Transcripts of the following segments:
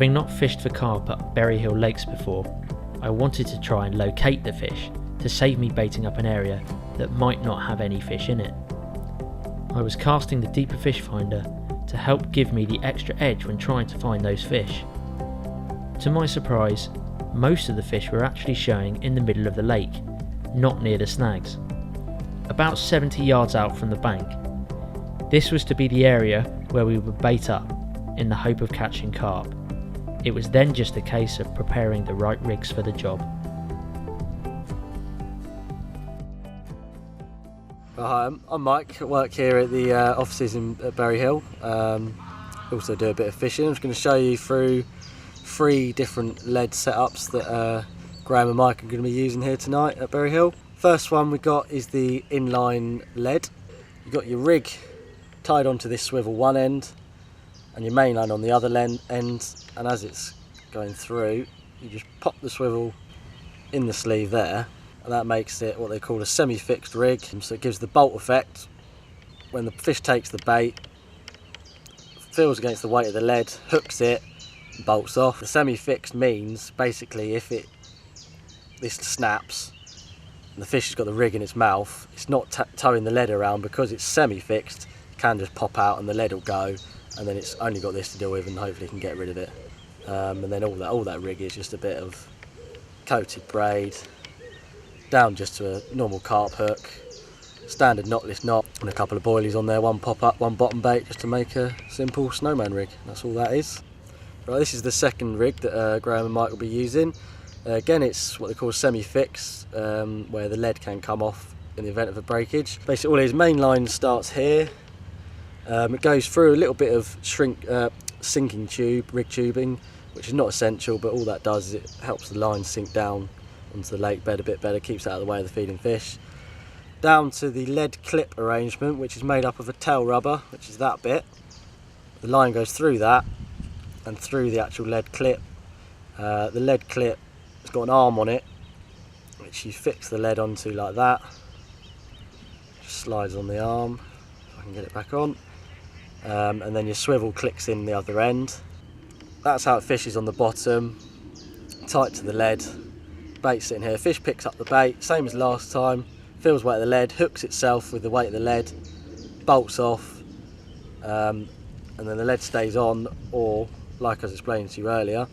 Having not fished for carp at Berry Hill Lakes before, I wanted to try and locate the fish to save me baiting up an area that might not have any fish in it. I was casting the deeper FishFinder to help give me the extra edge when trying to find those fish. To my surprise, most of the fish were actually showing in the middle of the lake, not near the snags, about 70 yards out from the bank. This was to be the area where we would bait up in the hope of catching carp. It was then just a case of preparing the right rigs for the job. Hi, I'm Mike. I work here at the offices at Berry Hill. Also do a bit of fishing. I'm just going to show you through 3 different lead setups that Graeme and Mike are going to be using here tonight at Berry Hill. First one we've got is the inline lead. You've got your rig tied onto this swivel one end and your main line on the other end, and as it's going through you just pop the swivel in the sleeve there, and that makes it what they call a semi-fixed rig. So it gives the bolt effect. When the fish takes the bait, feels against the weight of the lead, hooks it, and bolts off. The semi-fixed means basically if this snaps and the fish has got the rig in its mouth, it's not towing the lead around. Because it's semi-fixed, it can just pop out and the lead will go, and then it's only got this to deal with, and hopefully can get rid of it. And then all that rig is just a bit of coated braid down just to a normal carp hook, standard knotless knot, and a couple of boilies on there, one pop up, one bottom bait, just to make a simple snowman rig. That's all that is. Right, this is the second rig that Graeme and Mike will be using. Again, it's what they call semi-fixed, where the lead can come off in the event of a breakage. Basically all his main line starts here. It goes through a little bit of sinking tube, rig tubing, which is not essential, but all that does is it helps the line sink down onto the lake bed a bit better, keeps it out of the way of the feeding fish. Down to the lead clip arrangement, which is made up of a tail rubber, which is that bit. The line goes through that and through the actual lead clip. The lead clip has got an arm on it, which you fix the lead onto like that. Just slides on the arm, if I can get it back on. And then your swivel clicks in the other end. That's how it fishes on the bottom, tight to the lead. Bait sitting here, fish picks up the bait, same as last time, feels weight of the lead, hooks itself with the weight of the lead, bolts off, and then the lead stays on. Or, like I was explaining to you earlier,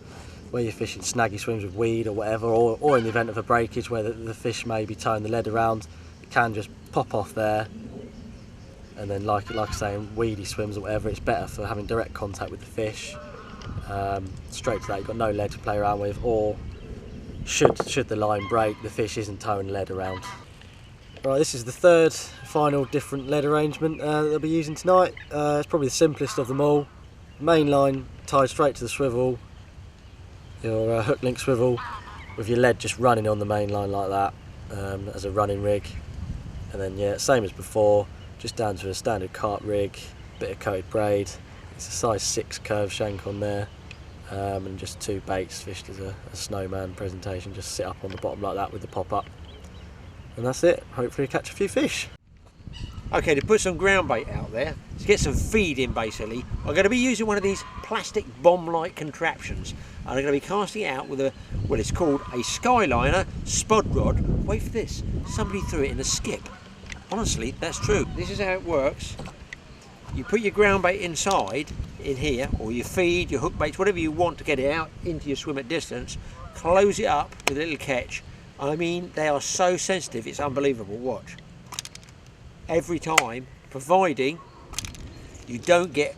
where you're fishing snaggy swims with weed or whatever, or in the event of a breakage where the fish may be towing the lead around, it can just pop off there. And then like I say, in weedy swims or whatever, it's better for having direct contact with the fish. Straight to that, you've got no lead to play around with, or should the line break, the fish isn't towing lead around. Right, this is the third final different lead arrangement that they'll be using tonight. It's probably the simplest of them all. Main line tied straight to the swivel, your hook link swivel, with your lead just running on the main line like that, as a running rig. And then yeah, same as before, just down to a standard carp rig, bit of coated braid. It's a size 6 curve shank on there, and just 2 baits fished as a snowman presentation. Just sit up on the bottom like that with the pop up, and that's it. Hopefully catch a few fish. Okay, to put some ground bait out there, to get some feed in basically, I'm going to be using one of these plastic bomb-like contraptions, and I'm going to be casting it out with well, it's called a Skyliner spud rod. Wait for this, somebody threw it in a skip. Honestly, that's true. This is how it works. You put your ground bait inside in here, or your feed, your hook baits, whatever you want to get it out into your swim at distance. Close it up with a little catch. I mean, they are so sensitive, it's unbelievable. Watch. Every time, providing you don't get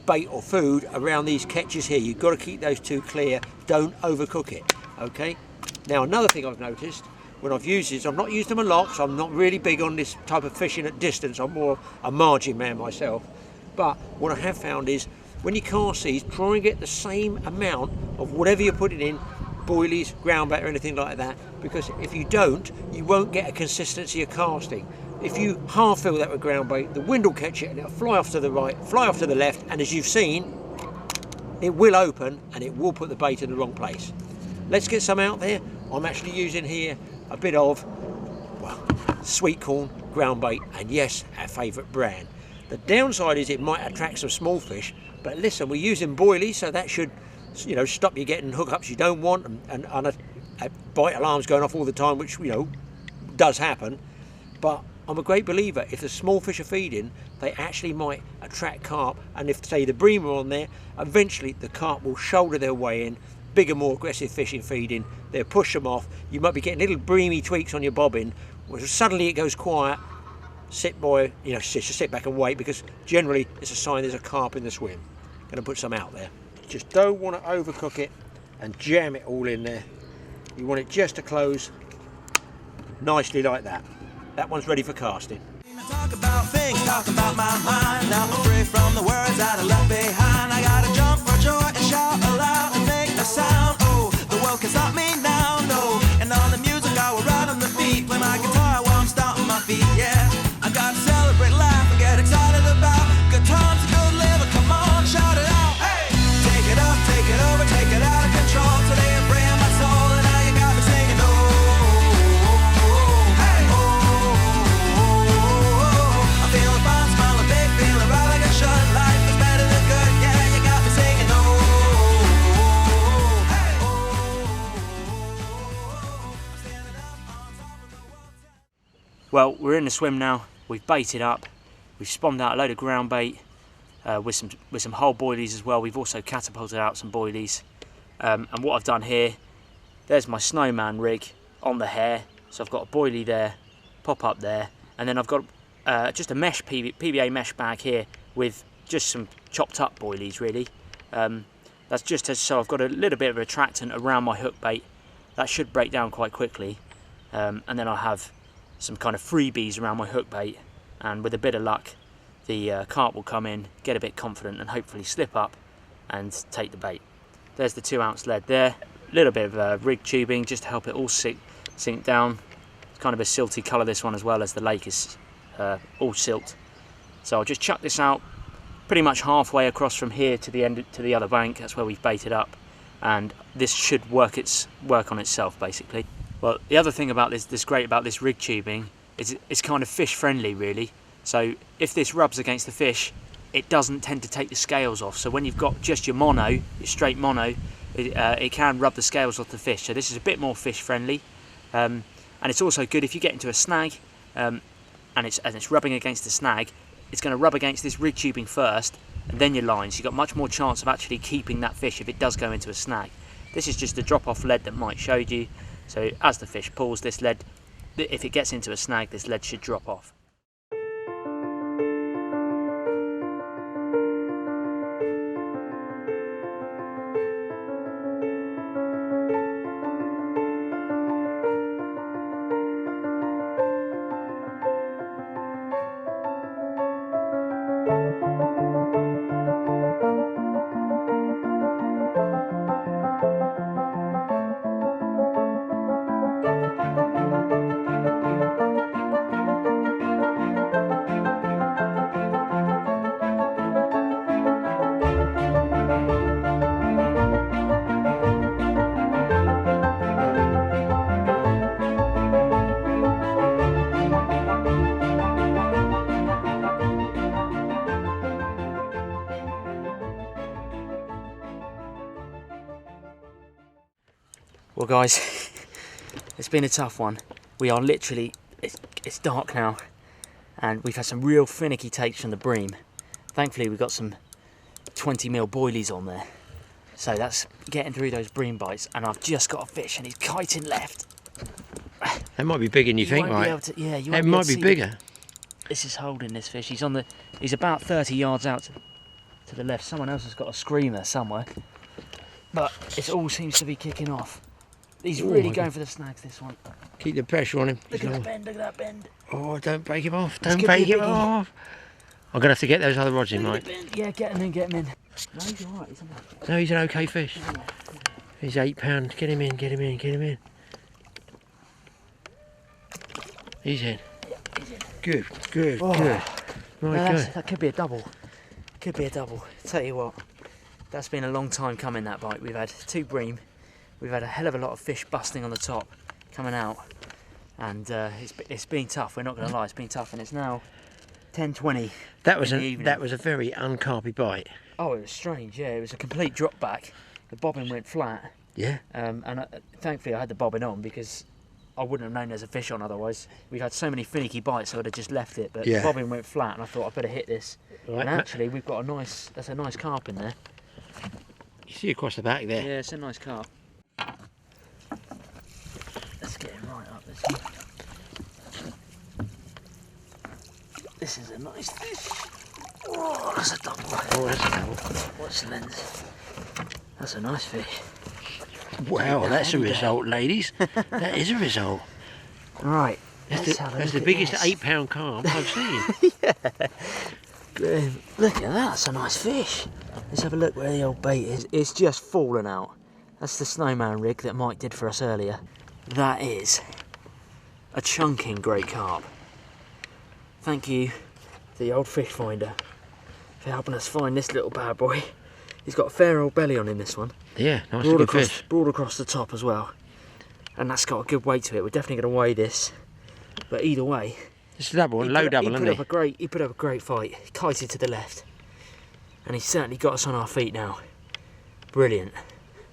bait or food around these catches here. You've got to keep those two clear. Don't overcook it. Okay. Now, another thing I've noticed when I've used this, I've not used them a lot, so I'm not really big on this type of fishing at distance. I'm more a margin man myself. But what I have found is when you cast these, try and get the same amount of whatever you're putting in, boilies, ground bait or anything like that, because if you don't, you won't get a consistency of casting. If you half fill that with ground bait, the wind will catch it and it'll fly off to the right, fly off to the left, and as you've seen, it will open and it will put the bait in the wrong place. Let's get some out there. I'm actually using here a bit of, well, sweet corn, ground bait, and yes, our favourite brand. The downside is it might attract some small fish, but listen, we're using boilies, so that should you know, stop you getting hookups you don't want, and a bite alarms going off all the time, which, you know, does happen. But I'm a great believer, if the small fish are feeding, they actually might attract carp, and if, say, the bream are on there, eventually the carp will shoulder their way in. Bigger, more aggressive fish in feeding, they'll push them off. You might be getting little breamy tweaks on your bobbin, where suddenly it goes quiet. Sit by, you know, just sit back and wait, because generally it's a sign there's a carp in the swim. Going to put some out there. Just don't want to overcook it and jam it all in there. You want it just to close nicely like that. That one's ready for casting. Talk about things, talk about my mind. Now I'm free from the words that I left behind. I gotta jump for joy and shout aloud and make a sound. Oh, the world can stop me now, no. And on the music I will ride on the beat. Play my guitar while I'm stomping my feet, yeah. I gotta celebrate life and get excited about good times and good living. Come on, shout it out. Hey! Take it up, take it over, take it out of control. Today I'm freeing my soul and now you got me singing. Oh, hey! I'm feeling fine, smiling big, feeling right like I should. Life is better than good, yeah, you got me singing. Oh, hey! I'm standing up on top of the world. Well, we're in the swim now. We've baited up. We've spawned out a load of ground bait with some whole boilies as well. We've also catapulted out some boilies. And what I've done here, there's my snowman rig on the hair. So I've got a boilie there, pop up there, and then I've got just a mesh PVA mesh bag here with just some chopped up boilies really. That's just so I've got a little bit of a attractant around my hook bait. That should break down quite quickly. And then I'll have some kind of freebies around my hook bait, and with a bit of luck the carp will come in, get a bit confident and hopefully slip up and take the bait. There's the 2 ounce lead there, a little bit of rig tubing just to help it all sink down. It's kind of a silty colour this one, as well as the lake is all silt. So I'll just chuck this out pretty much halfway across from here to the end, to the other bank. That's where we've baited up, and this should work on itself basically. Well, the other thing about this great about this rig tubing is it's kind of fish friendly really. So if this rubs against the fish, it doesn't tend to take the scales off. So when you've got just your mono, your straight mono, it can rub the scales off the fish. So this is a bit more fish friendly, and it's also good if you get into a snag and it's rubbing against the snag. It's going to rub against this rig tubing first and then your lines. You've got much more chance of actually keeping that fish if it does go into a snag. This is just the drop off lead that Mike showed you. So as the fish pulls, this lead, if it gets into a snag, this lead should drop off. Well guys, it's been a tough one. We are literally, it's dark now, and we've had some real finicky takes from the bream. Thankfully we've got some 20mm boilies on there. So that's getting through those bream bites, and I've just got a fish and he's kiting left. That might be bigger than you think, right? Yeah, you it might be bigger. This is holding this fish. He's about 30 yards out to the left. Someone else has got a screamer somewhere. But it all seems to be kicking off. He's really going for the snags, this one. Keep the pressure on him. Look at that bend, look at that bend. Oh, don't break him off. Don't break him off. I'm going to have to get those other rods in, right? Yeah, get him in, get him in. No, he's alright. No, he's an okay fish. He's 8 pounds. Get him in, get him in, get him in. He's in. Yeah, he's in. Good, good, good. Right, good. That could be a double. Could be a double. Tell you what, that's been a long time coming, that bite. We've had 2 bream. We've had a hell of a lot of fish busting on the top, coming out, and it's been tough. We're not going to lie, it's been tough, and it's now 10:20. That was a very uncarpy bite. Oh, it was strange. Yeah, it was a complete drop back. the bobbin went flat. Yeah. And thankfully I had the bobbin on, because I wouldn't have known there's a fish on otherwise. We've had so many finicky bites, I would have just left it. But Yeah. the bobbin went flat, and I thought I'd better hit this. Right. And actually, we've got that's a nice carp in there. You see across the back there. Yeah, it's a nice carp. Let's get him right up this one. This is a nice fish. Oh, that's a double. Oh, that's a double. What's the lens? That's a nice fish. Wow, that's a result, ladies. That is a result. Right. That's the biggest 8-pound carp I've seen. Look at that, that's a nice fish. Let's have a look where the old bait is. It's just fallen out. That's the snowman rig that Mike did for us earlier. That is a chunking great carp. Thank you to the old FishFinder for helping us find this little bad boy. He's got a fair old belly on him, this one. Yeah, nice looking fish. Broad across the top as well. And that's got a good weight to it. We're definitely going to weigh this. But either way, It's a double, low double, isn't it? He put up a great fight. He kited to the left. And he's certainly got us on our feet now. Brilliant.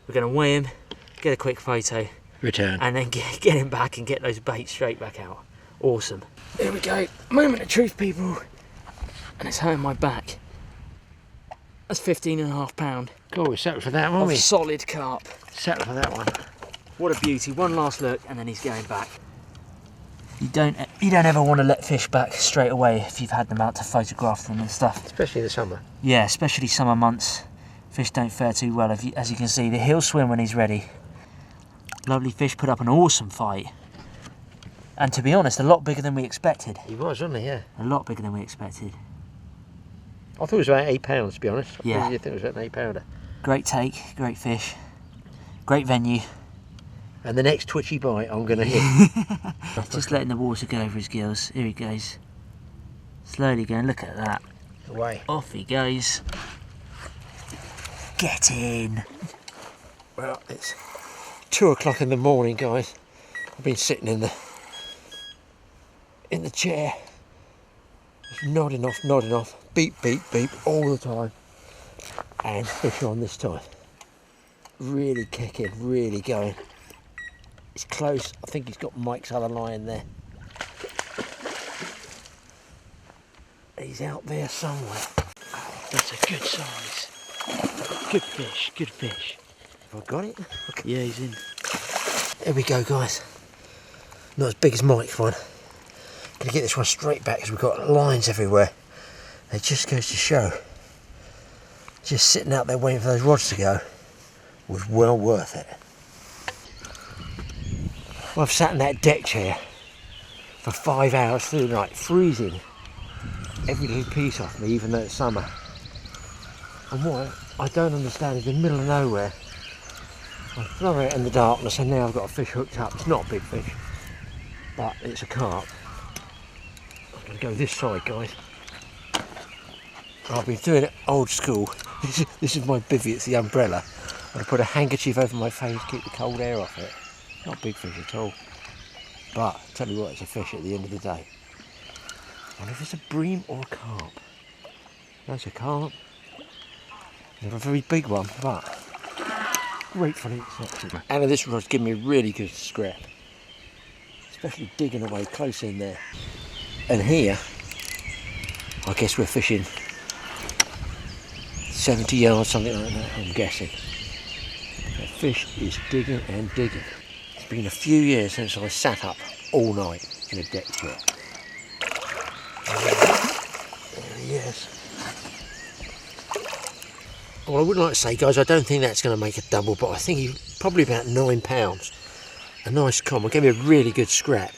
We're going to weigh him, get a quick photo, Return. and then get him back and get those baits straight back out. Awesome. Here we go. Moment of truth, people. And it's hurting my back. That's 15.5 pound. Cool, we settled for that, won't we? Solid carp. Settled for that one. What a beauty. One last look and then he's going back. You don't ever want to let fish back straight away if you've had them out to photograph them and stuff. Especially in the summer. Yeah, especially summer months. Fish don't fare too well, as you can see. He'll swim when he's ready. Lovely fish, put up an awesome fight. And to be honest, a lot bigger than we expected. He was, wasn't he? Yeah. A lot bigger than we expected. I thought it was about 8 pounds, to be honest. Yeah. I think it was about an 8-pounder. Great take, great fish. Great venue. And the next twitchy bite I'm going to hit. Just letting the water go over his gills. Here he goes. Slowly going, look at that. Away. Off he goes. Get in. Well, it's 2 o'clock in the morning, guys. I've been sitting in the chair, just nodding off, beep, beep, beep, all the time. And fish on this time. Really kicking, really going. It's close. I think he's got Mike's other line there. He's out there somewhere. That's a good size. Good fish, good fish. Have I got it? Okay. Yeah, he's in. Here we go, guys. Not as big as Mike's one. Gonna get this one straight back because we've got lines everywhere. It just goes to show, just sitting out there waiting for those rods to go was well worth it. Well, I've sat in that deck chair for 5 hours through the night, freezing every little piece off me, even though it's summer. And what I don't understand is in the middle of nowhere, I throw it in the darkness and now I've got a fish hooked up. It's not a big fish, but it's a carp. I'm going to go this side, guys. I've been doing it old school. This is my bivvy, it's the umbrella. I put a handkerchief over my face to keep the cold air off it. Not a big fish at all. But, tell you what, it's a fish at the end of the day. I wonder if it's a bream or a carp. That's a carp. Not a very big one, but gratefully accepted. And this rod's given me a really good scrap. Especially digging away close in there. And here, I guess we're fishing 70 yards, something like that, I'm guessing. The fish is digging and digging. It's been a few years since I sat up all night in a deck chair. There he is. Well, I would like to say, guys, I don't think that's going to make a double, but I think he's probably about 9 pounds. A nice com. It gave me a really good scrap.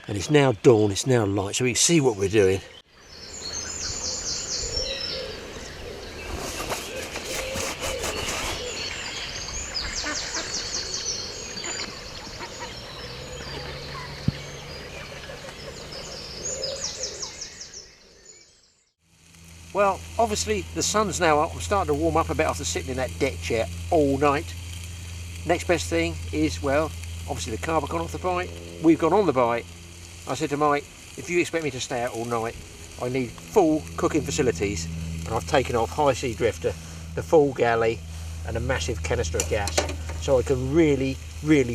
And it's now dawn, it's now light, so we can see what we're doing. Well, obviously the sun's now up. I'm starting to warm up a bit after sitting in that deck chair all night. Next best thing is, well, obviously the carp have gone off the bite. We've gone on the bite. I said to Mike, if you expect me to stay out all night, I need full cooking facilities. And I've taken off high sea drifter, the full galley, and a massive canister of gas, so I can really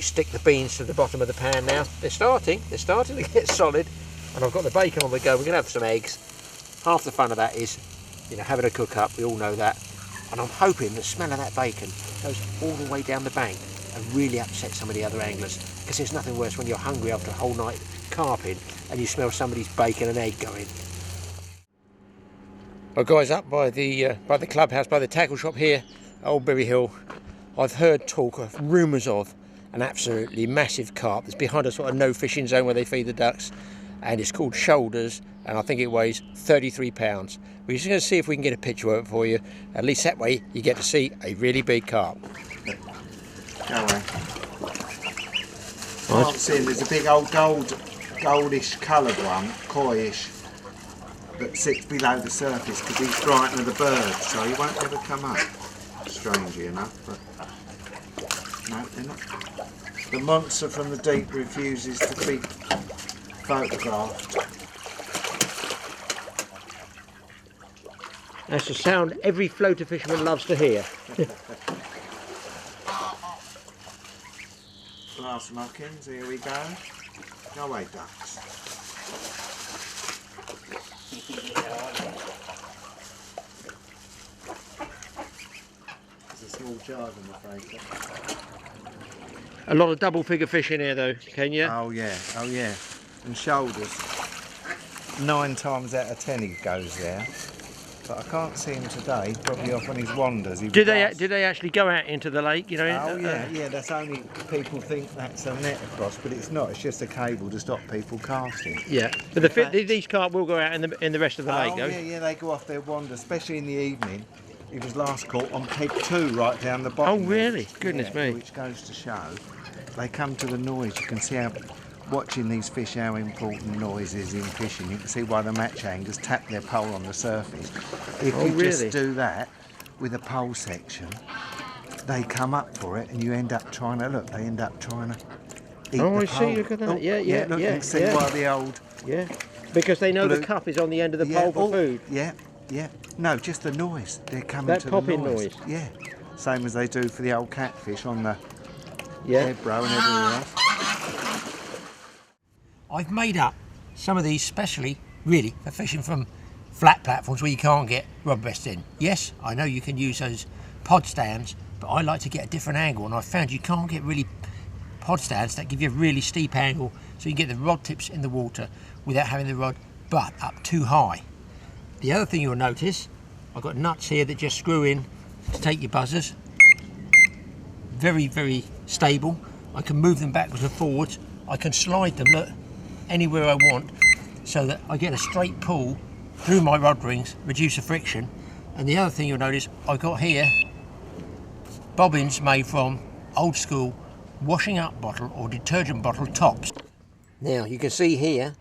stick the beans to the bottom of the pan now. They're starting to get solid, and I've got the bacon on the go. We're going to have some eggs. Half the fun of that is, you know, having a cook up, we all know that, and I'm hoping the smell of that bacon goes all the way down the bank and really upset some of the other anglers, because there's nothing worse when you're hungry after a whole night carping and you smell somebody's bacon and egg going. Well guys, up by the clubhouse, by the tackle shop here at Old Berry Hill, I've heard talk of rumours of an absolutely massive carp that's behind a sort of no fishing zone where they feed the ducks, and it's called Shoulders, and I think it weighs 33 pounds. We're just going to see if we can get a picture of it for you. At least that way you get to see a really big carp. Go away. I'm seeing there's a big old goldish coloured one, coyish, that sits below the surface because he's frightened of the birds, so he won't ever come up. Strangely enough, but no, they're not. The monster from the deep refuses to be photographed. That's a sound every floater fisherman loves to hear. Glass muckins, here we go. Go away, ducks. There's a small jar, I'm afraid. A lot of double figure fish in here though, can you? Oh yeah, and Shoulders. 9 times out of 10 he goes there, but I can't see him today. He's probably off on his wanders. Did they actually go out into the lake? You know. Oh yeah. That's only people think that's a net across, but it's not. It's just a cable to stop people casting. Yeah, but these carp will go out in the rest of the lake, though. Yeah, they go off their wander, especially in the evening. He was last caught on peg 2 right down the bottom. Oh really? Goodness me. Which goes to show they come to the noise. You can see how, watching these fish, how important noise is in fishing. You can see why the match anglers tap their pole on the surface. If you just do that with a pole section, they come up for it, and you end up trying to eat the pole. I see, look at that. Oh, you can see why the old... Yeah, because they know the cup is on the end of the pole for food. Yeah. No, just the noise. They're coming that to the popping noise. Yeah, same as they do for the old catfish on the headbrow and everywhere else. I've made up some of these specially, really, for fishing from flat platforms where you can't get rod rest in. Yes, I know you can use those pod stands, but I like to get a different angle, and I've found you can't get really pod stands that give you a really steep angle, so you can get the rod tips in the water without having the rod butt up too high. The other thing you'll notice, I've got nuts here that just screw in to take your buzzers. Very, very stable. I can move them backwards and forwards. I can slide them, look, anywhere I want, so that I get a straight pull through my rod rings, reduce the friction. And the other thing you'll notice, I've got here bobbins made from old school washing up bottle or detergent bottle tops. Now you can see here,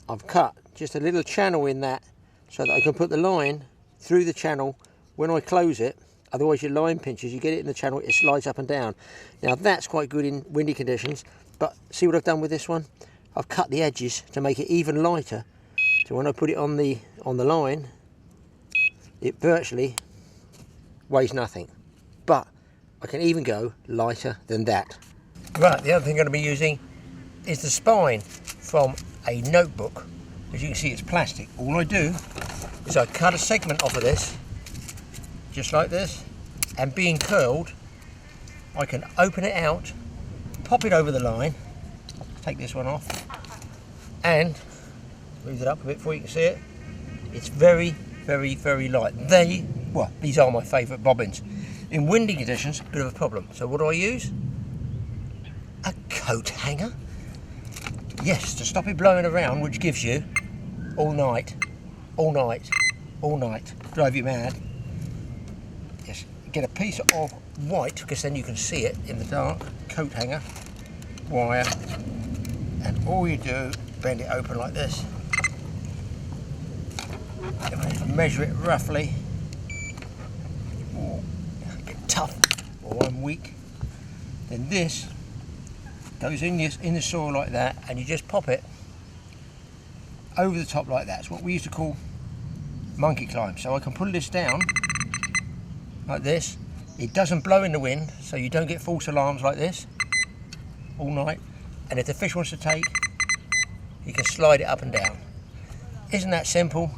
I've cut just a little channel in that so that I can put the line through the channel when I close it. Otherwise your line pinches, you get it in the channel, it slides up and down. Now that's quite good in windy conditions, but see what I've done with this one? I've cut the edges to make it even lighter, so when I put it on the line, it virtually weighs nothing. But I can even go lighter than that. Right, the other thing I'm going to be using is the spine from a notebook. As you can see, it's plastic. All I do is I cut a segment off of this, just like this, and being curled, I can open it out, pop it over the line, take this one off, and move it up a bit before you can see it. It's very, very, very light. These are my favourite bobbins. In windy conditions, a bit of a problem. So what do I use? A coat hanger. Yes, to stop it blowing around, which gives you all night, drive you mad. Yes, get a piece of white, because then you can see it in the dark, coat hanger, wire, and all you do, bend it open like this. Measure it roughly. Get tough, or I'm weak. Then this goes in the soil like that, and you just pop it over the top like that. It's what we used to call monkey climb. So I can pull this down like this, It doesn't blow in the wind, so you don't get false alarms like this all night. And if the fish wants to take, you can slide it up and down. Isn't that simple?